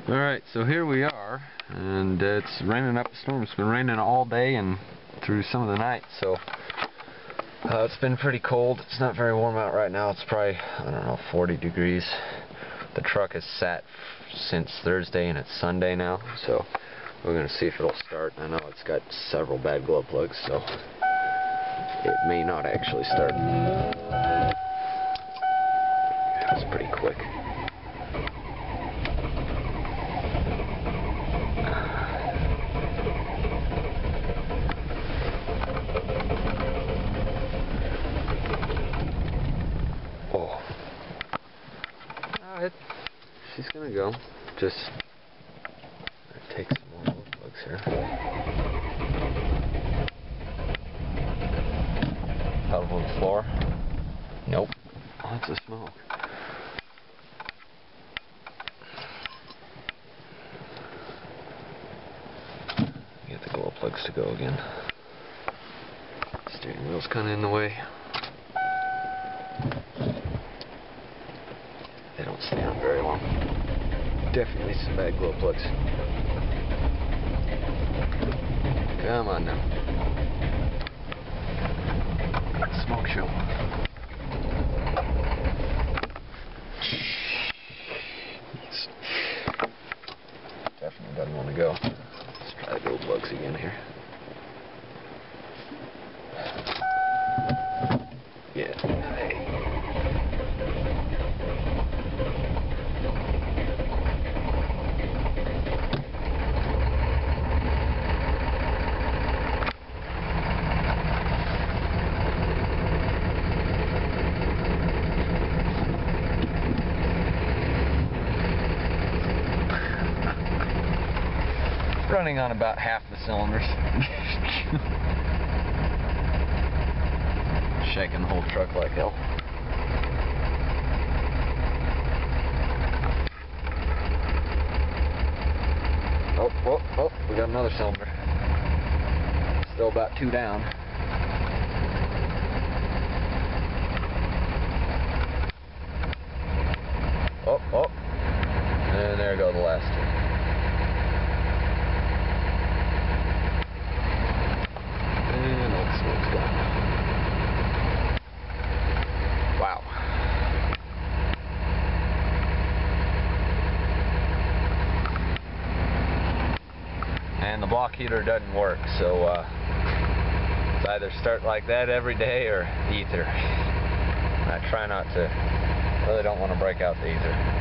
Alright, so here we are, and it's raining up a storm. It's been raining all day and through some of the night, so it's been pretty cold. It's not very warm out right now. It's probably, I don't know, 40 degrees. The truck has sat since Thursday and it's Sunday now, so we're going to see if it'll start. I know it's got several bad glow plugs, so it may not actually start. It's pretty quick. She's gonna go. Just take some more glow plugs here. Out on the floor. Nope. Lots of smoke. Get the glow plugs to go again. Steering wheel's kinda in the way. They don't stay on very long. Definitely some bad glow plugs. Come on now. Smoke show. Definitely doesn't want to go. Let's try the glow plugs again here. Yeah. Running on about half the cylinders. Shaking the whole truck like hell. Oh, we got another cylinder. Still about 2 down. Oh, and there go the last 2. Wow. And the block heater doesn't work, so it's either start like that every day or ether. I try not to, really don't want to break out the ether.